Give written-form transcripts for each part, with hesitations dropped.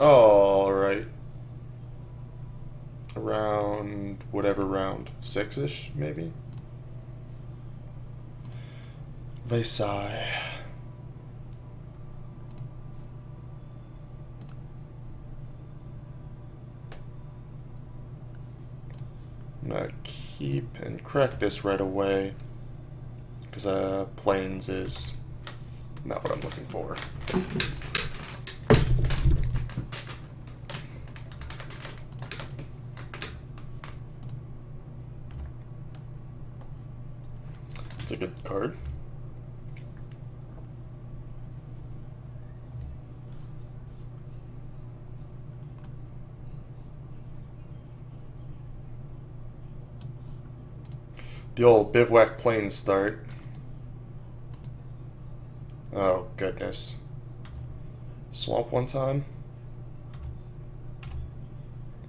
Alright. Around whatever round. 6-ish, maybe? They sigh. I'm gonna keep and correct this right away, because planes is not what I'm looking for. It's a good card. The old bivouac plane start. Oh, goodness. Swamp one time.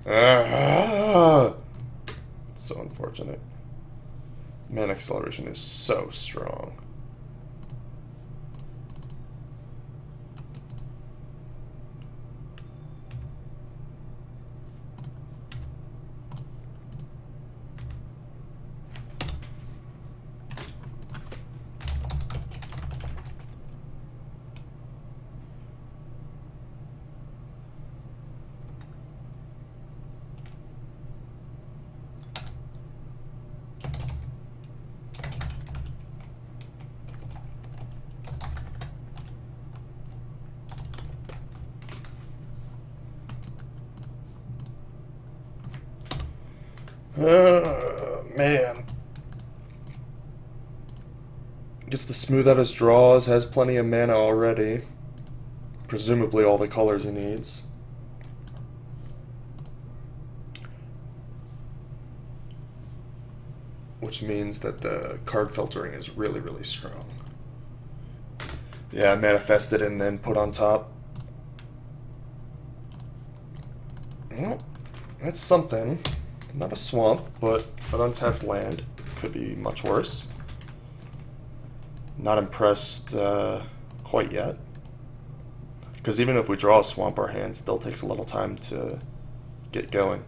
Ah! So unfortunate. Man, acceleration is so strong. Man. Gets to smooth out his draws, has plenty of mana already. Presumably all the colors he needs. Which means that the card filtering is really, really strong. Yeah, manifested and then put on top. Well, that's something. Not a swamp, but an untapped land. Could be much worse. Not impressed quite yet. Because even if we draw a swamp, our hand still takes a little time to get going.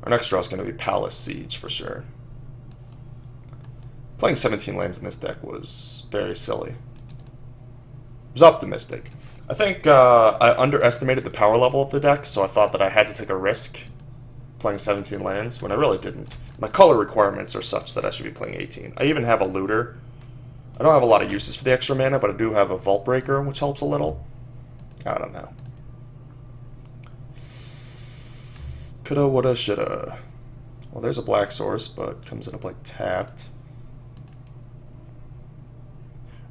Our next draw is going to be Palace Siege for sure. Playing 17 lands in this deck was very silly. It was optimistic. I think I underestimated the power level of the deck, so I thought that I had to take a risk playing 17 lands, when I really didn't. My color requirements are such that I should be playing 18. I even have a looter. I don't have a lot of uses for the extra mana, but I do have a Vault Breaker, which helps a little. I don't know. Coulda, woulda, shoulda. Well, there's a black source, but comes into play tapped.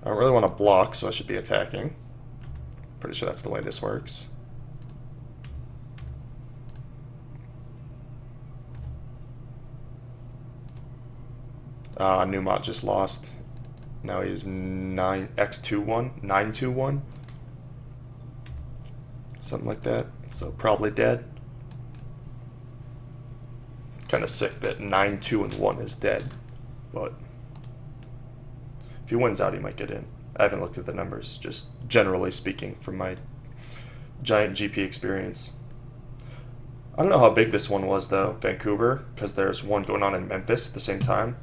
I don't really want to block, so I should be attacking. Pretty sure that's the way this works. Numot just lost. Now he's 9x21, 921. Something like that. So probably dead. Kind of sick that 9, 2, and 1 is dead. But if he wins out, he might get in. I haven't looked at the numbers, just generally speaking from my giant GP experience. I don't know how big this one was, though, Vancouver, because there's one going on in Memphis at the same time.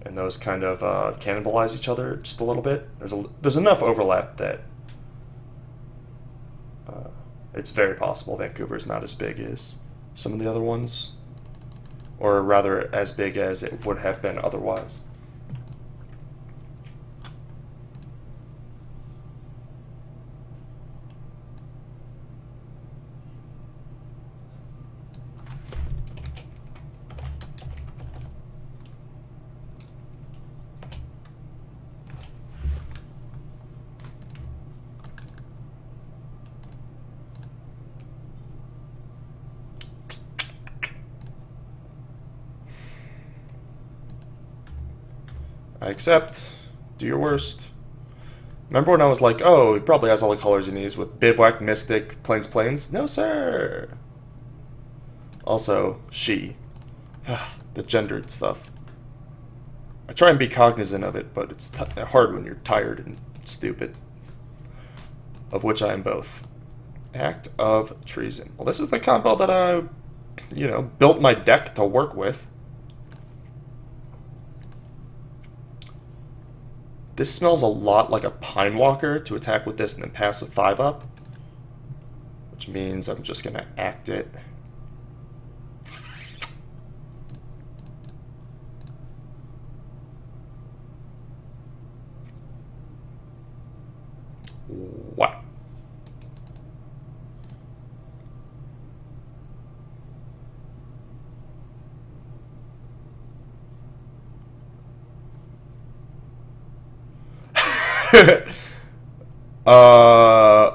And those kind of cannibalize each other just a little bit. There's enough overlap that it's very possible Vancouver is not as big as some of the other ones, or rather as big as it would have been otherwise. I accept. Do your worst. Remember when I was like, oh, he probably has all the colors he needs with Bivouac, Mystic, Plains? No, sir! Also, she. The gendered stuff. I try and be cognizant of it, but it's hard when you're tired and stupid. Of which I am both. Act of treason. Well, this is the combo that I, built my deck to work with. This smells a lot like a Pine Walker to attack with this and then pass with 5 up. Which means I'm just going to act it. What?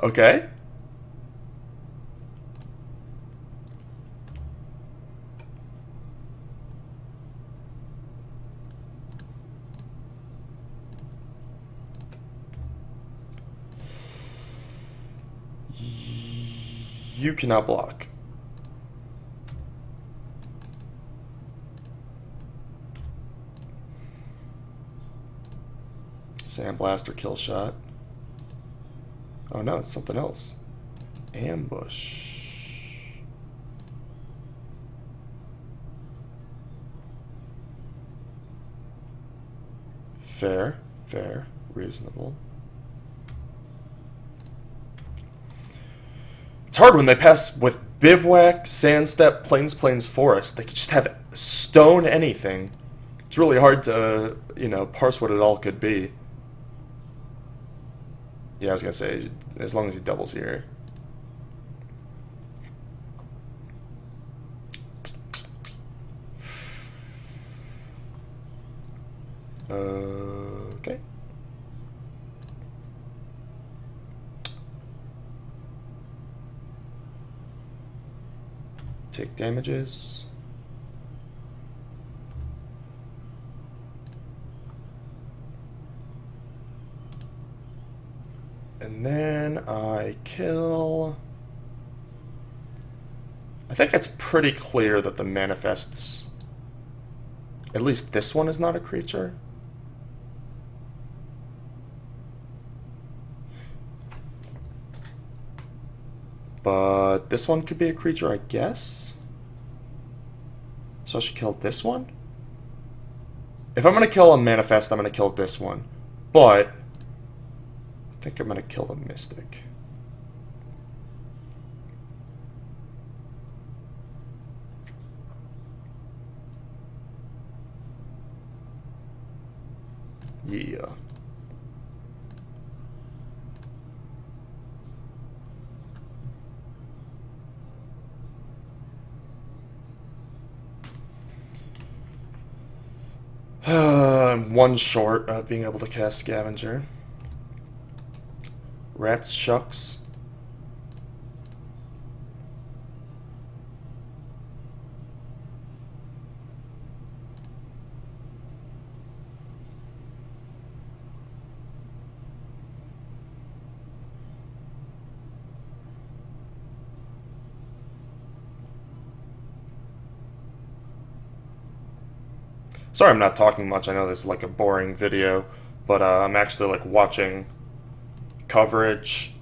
Okay. You cannot block. Sandblast or kill shot. Oh no, it's something else. Ambush. Fair, fair, reasonable. It's hard when they pass with Bivouac, Sandstep, Plains, Forest. They could just have stone anything. It's really hard to, parse what it all could be. Yeah, I was gonna say, as long as he doubles here. Okay. Take damages. And then I kill... I think it's pretty clear that the manifests... At least this one is not a creature. But this one could be a creature, I guess. So I should kill this one? If I'm going to kill a manifest, I'm going to kill this one. But I think I'm going to kill the Mystic. Yeah. I'm one short of being able to cast Scavenger. Rats shucks. Sorry I'm not talking much, I know this is like a boring video, but I'm actually like watching coverage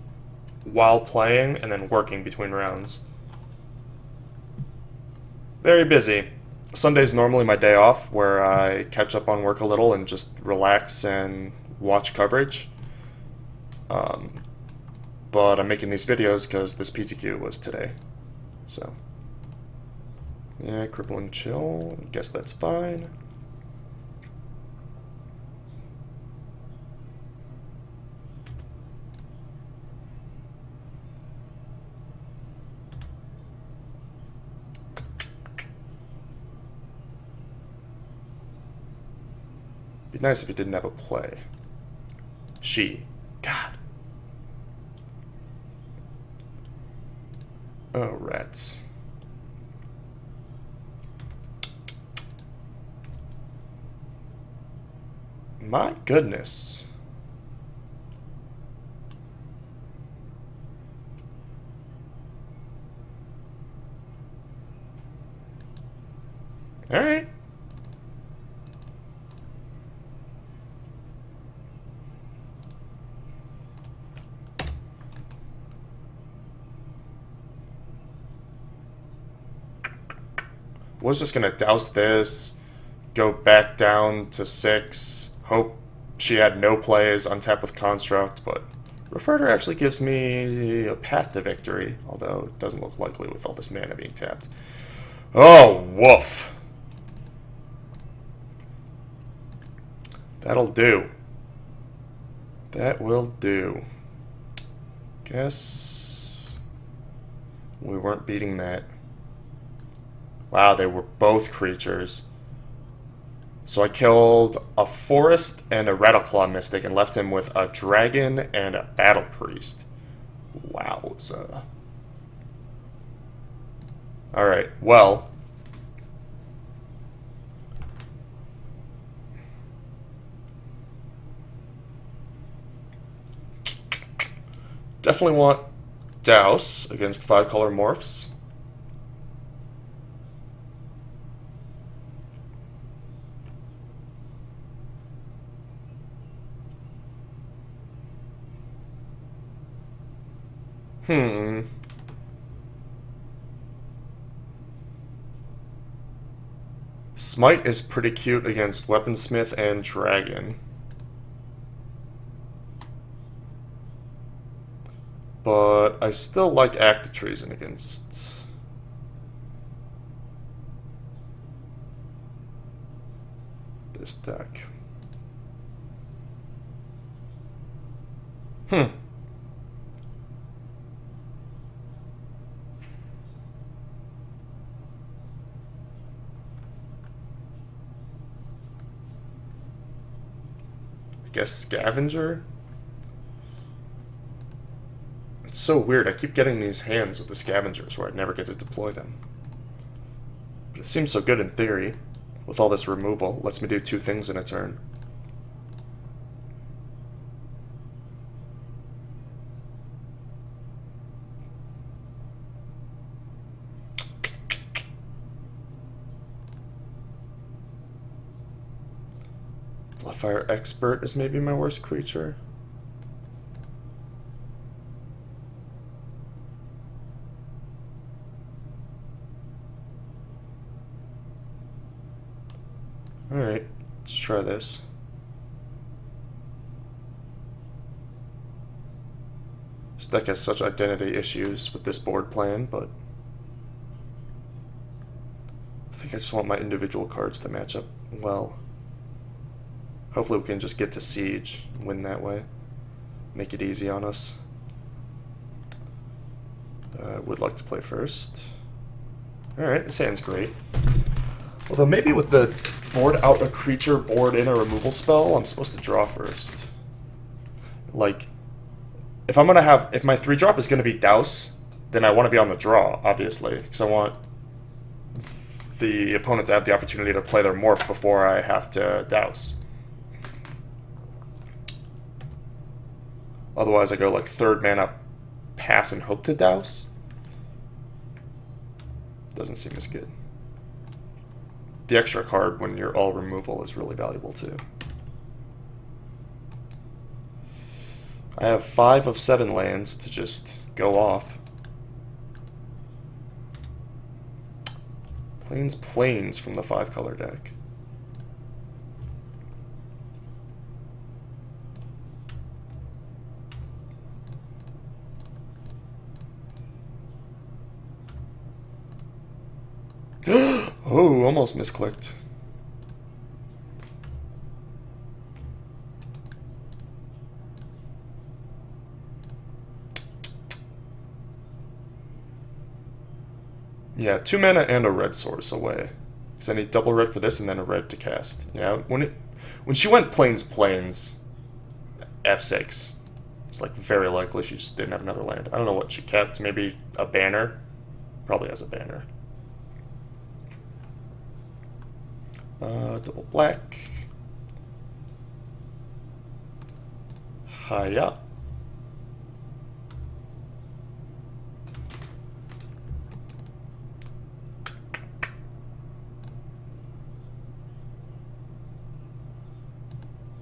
while playing and then working between rounds. Very busy. Sunday's normally my day off where I catch up on work a little and just relax and watch coverage. But I'm making these videos because this PTQ was today. So, yeah, crippling chill, guess that's fine. Be nice if he didn't have a play. She. God. Oh, rats. My goodness. All right. was just gonna douse this, go back down to 6, hope she had no plays, untap with Construct, but Reforged actually gives me a path to victory, although it doesn't look likely with all this mana being tapped. Oh, woof. That'll do. That will do. Guess we weren't beating that. Wow, they were both creatures. So I killed a Forest and a Rattleclaw Mystic and left him with a Dragon and a Battle Priest. Wowza. Alright, well. Definitely want Douse against 5-color morphs. Smite is pretty cute against Weaponsmith and Dragon. But I still like Act of Treason against this deck. I guess Scavenger? It's so weird, I keep getting these hands with the Scavengers where I never get to deploy them. But it seems so good in theory. With all this removal, lets me do 2 things in a turn. Fire Expert is maybe my worst creature. Alright, let's try this. This deck has such identity issues with this board plan, but I think I just want my individual cards to match up well. Hopefully we can just get to Siege and win that way. Make it easy on us. Would like to play first. Alright, this hand's great. Although maybe with the board out a creature, board in a removal spell, I'm supposed to draw first. Like, if I'm gonna have, if my 3-drop is gonna be Douse, then I want to be on the draw, obviously, because I want the opponent to have the opportunity to play their morph before I have to Douse. Otherwise, I go like 3rd mana, pass and hope to Douse. Doesn't seem as good. The extra card when you're all removal is really valuable too. I have 5 of 7 lands to just go off. Plains from the 5-color deck. Oh, almost misclicked. Yeah, 2 mana and a red source away. Because I need double red for this and then a red to cast. Yeah, when she went plains, F6. It's like very likely she just didn't have another land. I don't know what she kept. Maybe a banner. Probably has a banner. Double black. Hiya.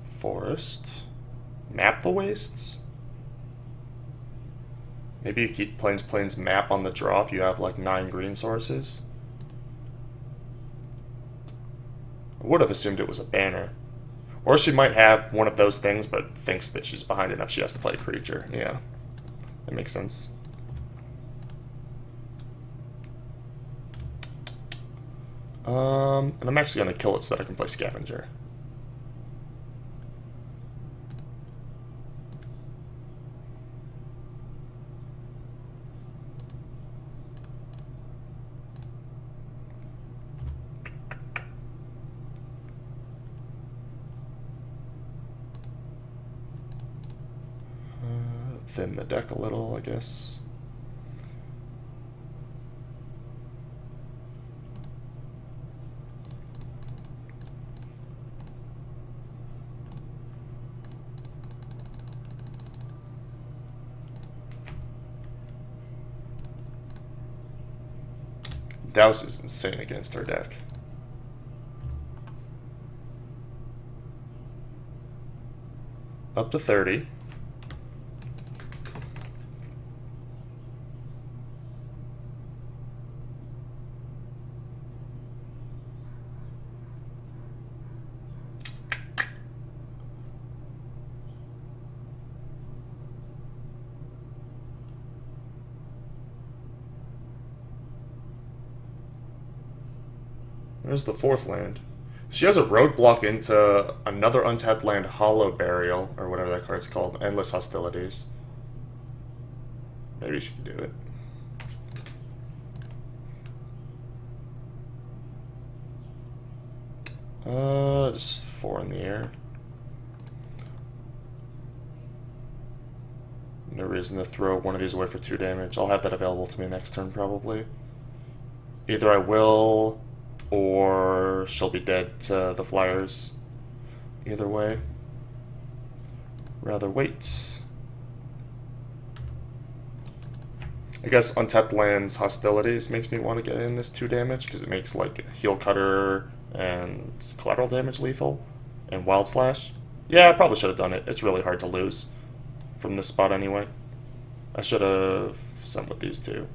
Forest. Map the wastes? Maybe you keep plains map on the draw if you have like 9 green sources. I would have assumed it was a banner. Or she might have one of those things, but thinks that she's behind enough she has to play a creature. Yeah, that makes sense. And I'm actually going to kill it so that I can play Scavenger. Thin the deck a little, I guess. Douse is insane against her deck. Up to 30. There's the fourth land. She has a roadblock into another untapped land, Hollow Burial, or whatever that card's called, Endless Hostilities. Maybe she can do it. Just 4 in the air. No reason to throw one of these away for 2 damage. I'll have that available to me next turn, probably. Either I will, or she'll be dead to the flyers. Either way. Rather wait. I guess untapped lands Hostilities makes me want to get in this 2 damage, because it makes like Heel Cutter and collateral damage lethal, and Wild Slash. Yeah, I probably should have done it. It's really hard to lose from this spot anyway. I should have sent with these two.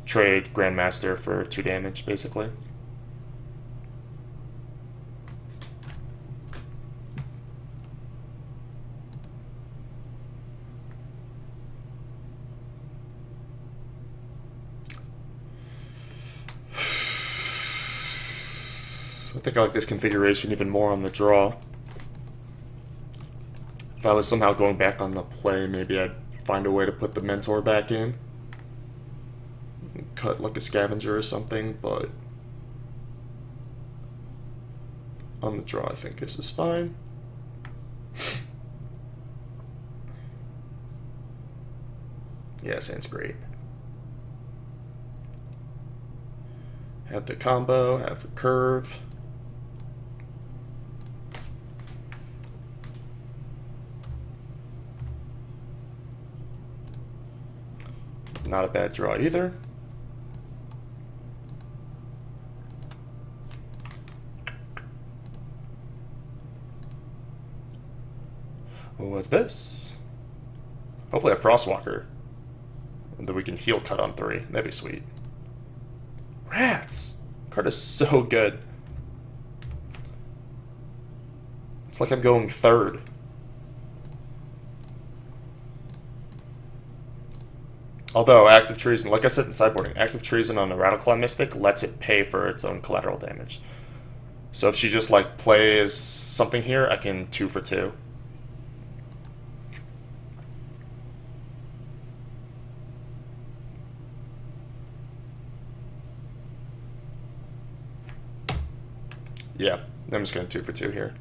Trade Grandmaster for 2 damage, basically. I think I like this configuration even more on the draw. If I was somehow going back on the play, maybe I'd find a way to put the Mentor back in. Cut like a Scavenger or something, but on the draw I think this is fine. Yeah, sounds great. Have the combo, have the curve. Not a bad draw either. What's this? Hopefully a Frostwalker. And then we can heal cut on 3. That'd be sweet. Rats! Card is so good. It's like I'm going 3rd. Although, Active Treason, like I said in sideboarding, Active Treason on the Rattleclaw Mystic lets it pay for its own collateral damage. So if she just, like, plays something here, I can 2 for 2. Yeah, I'm just going 2 for 2 here.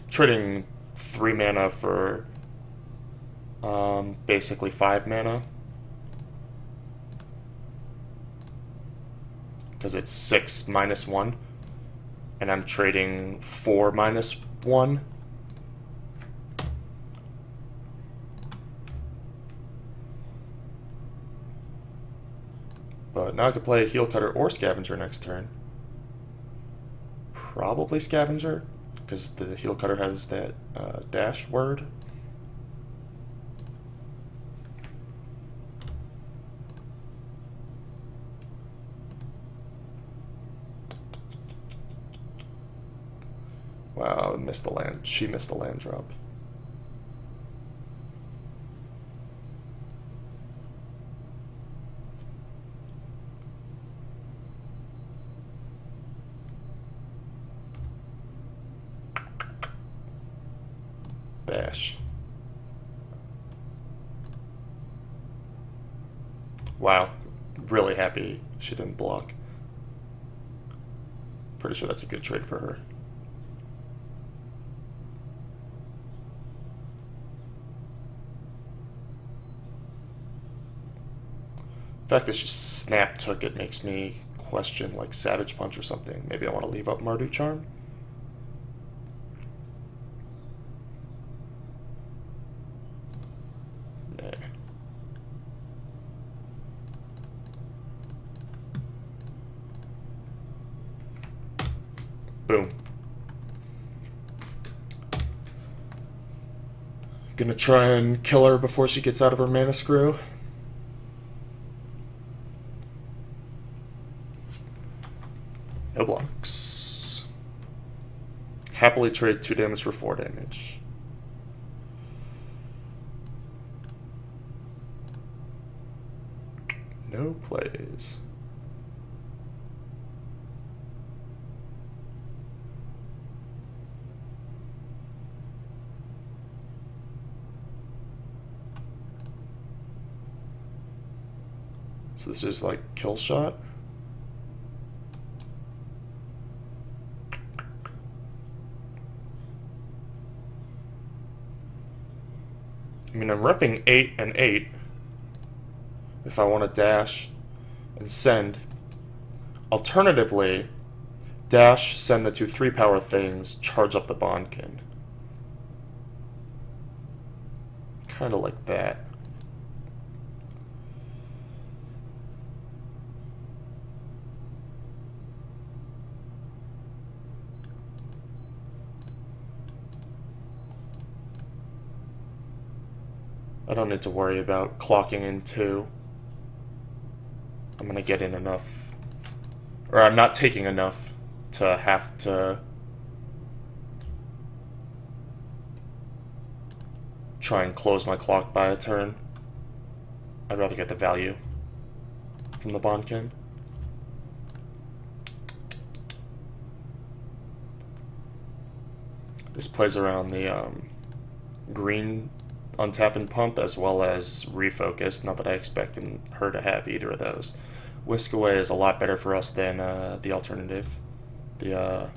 Trading 3 mana for basically 5 mana. Because it's 6 minus 1. And I'm trading 4 minus 1. But now I could play Heel Cutter or Scavenger next turn. Probably Scavenger. because the heel cutter has that dash word. Wow, missed the land. She missed the land drop. Bash. Wow, really happy she didn't block. Pretty sure that's a good trade for her. The fact that she snap took it makes me question like Savage Punch or something. Maybe I want to leave up Mardu Charm. Nah. Boom. Gonna try and kill her before she gets out of her mana screw. No blocks. Happily trade 2 damage for 4 damage. No plays. So this is like kill shot. I mean, I'm repping 8 and 8 if I want to dash and send. Alternatively, dash, send the 2 3-power things, charge up the Bondkin. Kind of like that. I don't need to worry about clocking in 2. I'm gonna get in enough. Or I'm not taking enough to have to try and close my clock by a turn. I'd rather get the value from the Bondkin. This plays around the green untap and pump as well as refocus. Not that I expect her to have either of those. Whisk Away is a lot better for us than the alternative, the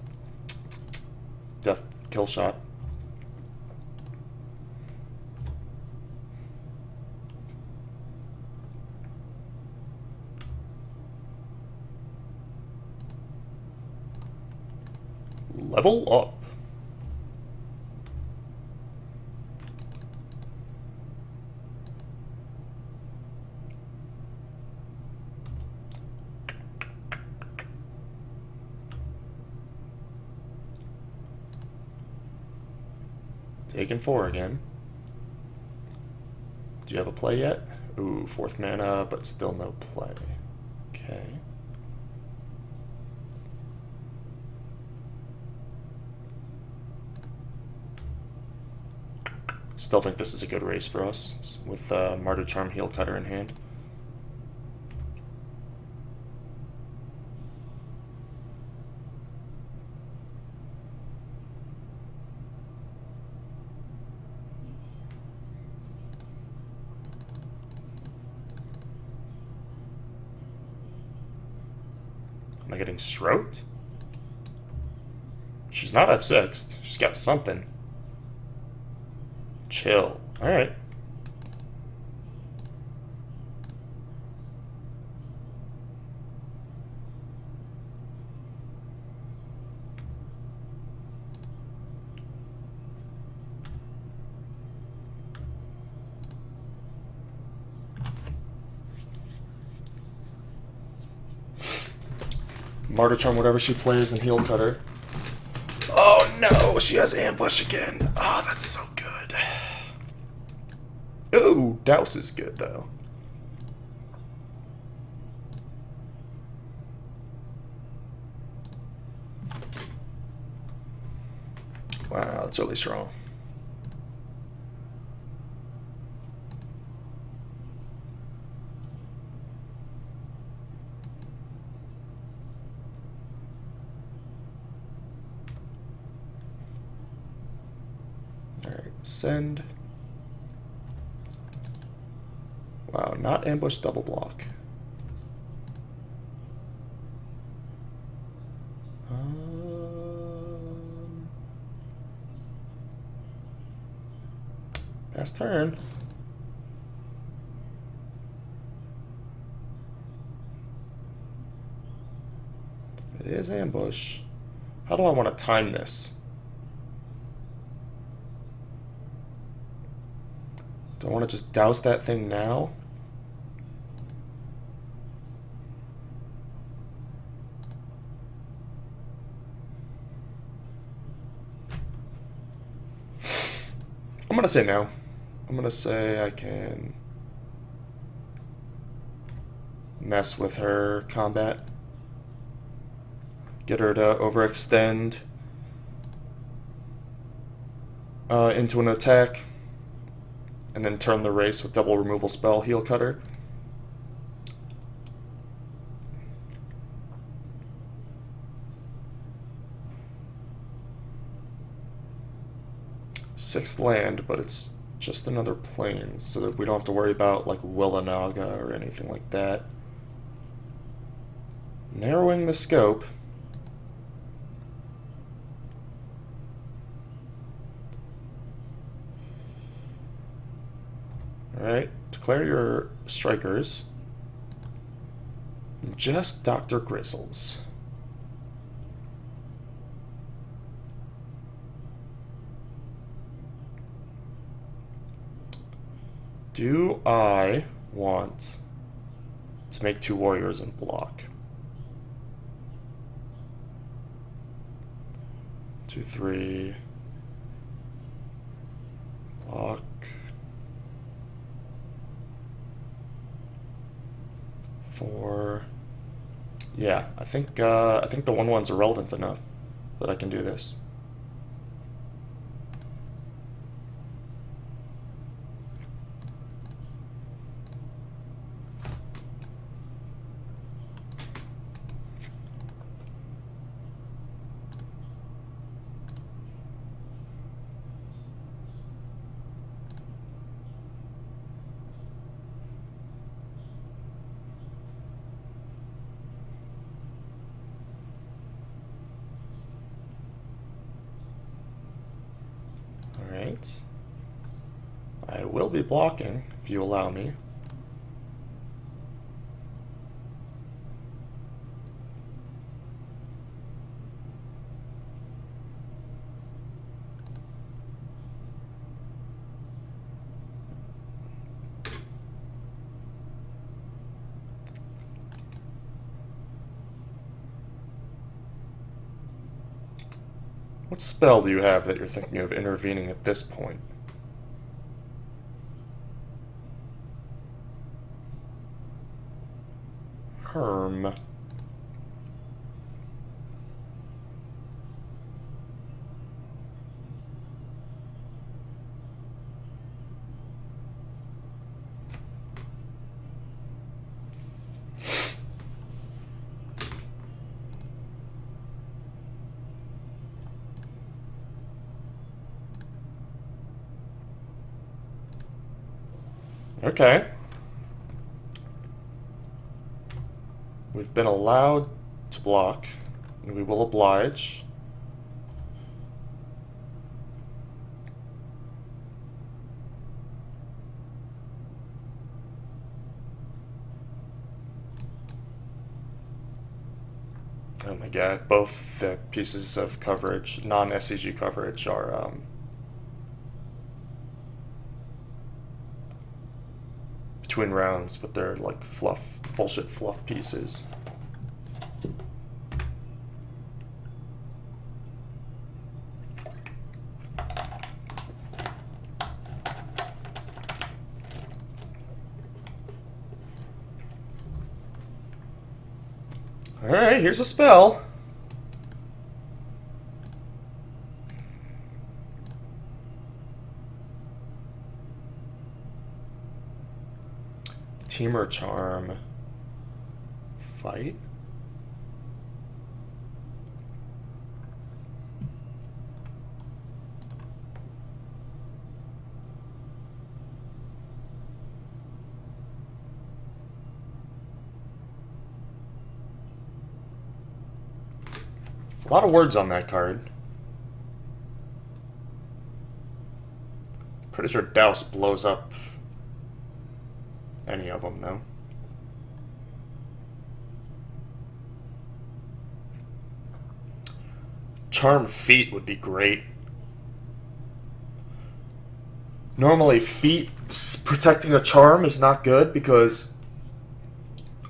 Death Kill Shot. Level up. Taking 4 again. Do you have a play yet? Ooh, 4th mana, but still no play. Okay. Still think this is a good race for us, with Mardu Charm Heel Cutter in hand. Am I getting stroked? She's not F6'd. She's got something. Chill. Alright. Mardu Charm whatever she plays and Heel Cutter. Oh no! she has ambush again. Oh, that's so good. Oh, douse is good, though. Wow, that's really strong. Alright, send. Wow, not ambush double block. Pass turn. It is ambush. How do I want to time this? Do I want to just douse that thing now? I'm going to say no. I'm going to say I can mess with her combat. Get her to overextend into an attack. And then turn the race with double removal spell, heal cutter. Sixth land, but it's just another plane, so that we don't have to worry about like Willanaga or anything like that. Narrowing the scope. Alright, declare your strikers. Just Dr. Grizzles. Do I want to make 2 warriors and block? 2, 3. Block. 4. Yeah, I think the 1/1's irrelevant enough that I can do this. Alright. I will be blocking, if you allow me. What spell do you have that you're thinking of intervening at this point? Herm. Okay. We've been allowed to block, and we will oblige. Oh my god, both the pieces of coverage, non-SCG coverage, are between rounds, but they're like bullshit fluff pieces. Alright, here's a spell. Teamer Charm. Fight? A lot of words on that card. Pretty sure Douse blows up any of them, though. Charm Feat would be great. Normally, Feat protecting a charm is not good because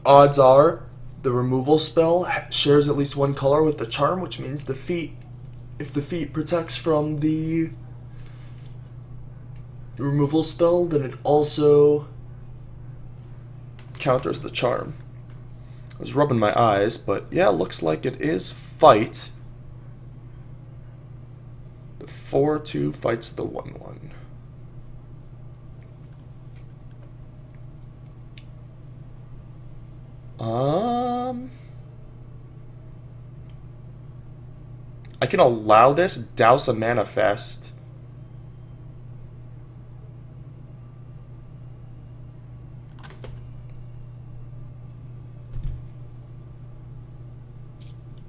odds are the removal spell shares at least one color with the charm, which means the Feat, if the Feat protects from the removal spell, then it also counters the charm. I was rubbing my eyes, but yeah, looks like it is Fight. The 4/2 fights the 1/1. I can allow this, Douse a Manifest.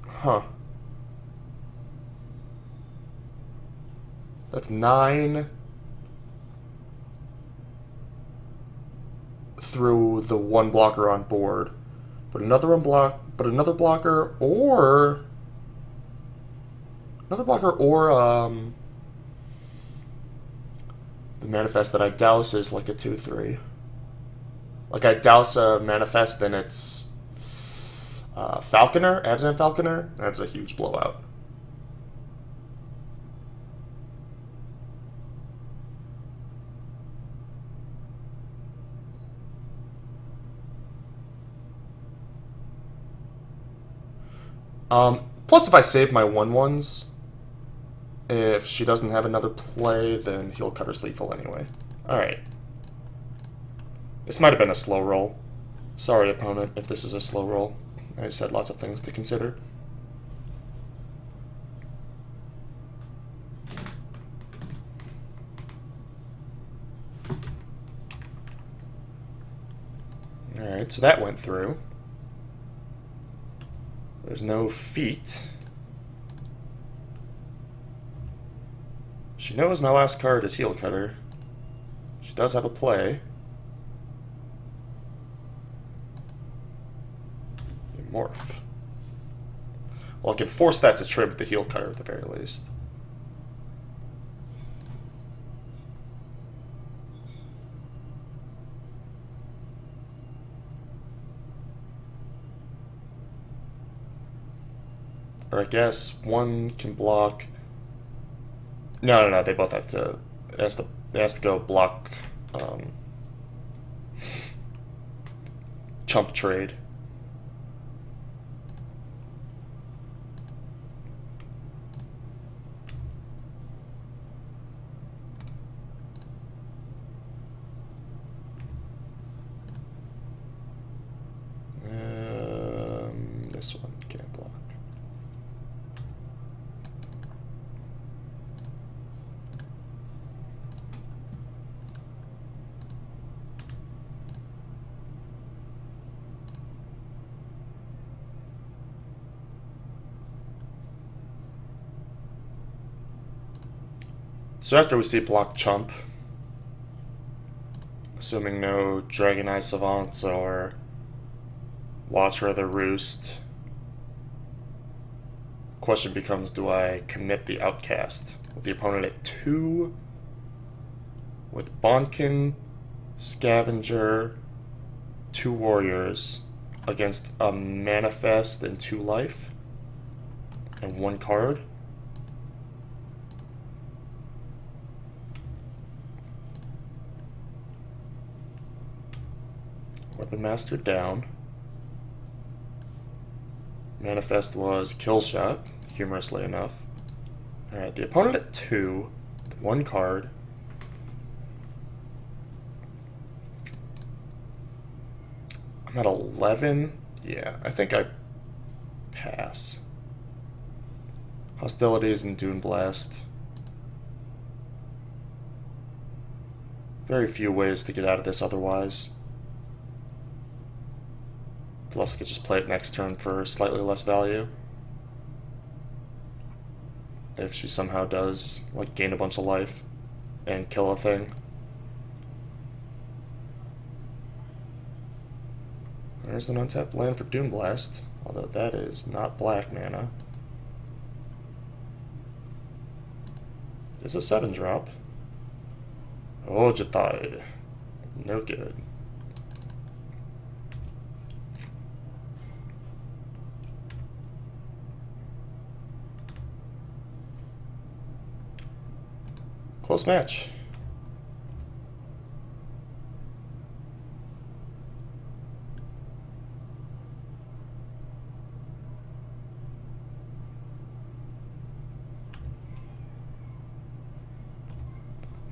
Huh. That's 9 through the one blocker on board. But another blocker or the manifest that I douse is like a 2/3. Like I douse a manifest, then it's Falconer, Abzan Falconer. That's a huge blowout. Plus, if I save my 1/1s, if she doesn't have another play, then Heel Cutter's lethal anyway. Alright. This might have been a slow roll. Sorry, opponent, if this is a slow roll. I just had lots of things to consider. Alright, so that went through. There's no Feat. She knows my last card is Heel Cutter. She does have a play. Morph. Well, I can force that to trib the Heel Cutter at the very least. Or I guess one can block. No, they both have to. It has to go block. Chump trade. This one can't block. So after we see block Chump, assuming no Dragon Eye Savants or Watcher of the Roost, question becomes, do I commit the Outcast with the opponent at 2 with Bonkin, Scavenger, 2 Warriors against a Manifest and 2 life and 1 card? Weapon Master down. Manifest was Kill Shot, humorously enough. Alright, the opponent at 2, 1 card. I'm at 11. Yeah, I think I pass. Hostilities and Dune Blast. Very few ways to get out of this otherwise. Plus I could just play it next turn for slightly less value. If she somehow does, like, gain a bunch of life and kill a thing. There's an untapped land for Dune Blast, although that is not black mana. It's a 7-drop. Oh, Jatai. No good. Close match.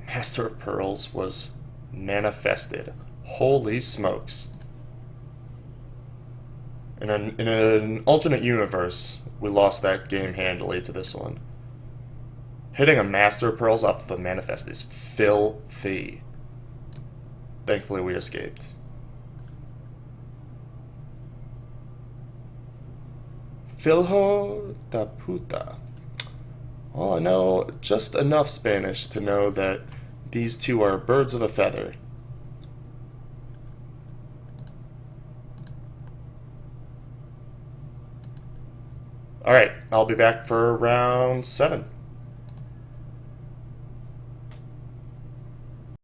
Master of Pearls was manifested. Holy smokes. In an alternate universe, we lost that game handily to this one. Hitting a Master of Pearls off of a manifest is filthy. Thankfully, we escaped. Filho da puta. Well, I know just enough Spanish to know that these two are birds of a feather. Alright, I'll be back for round 7.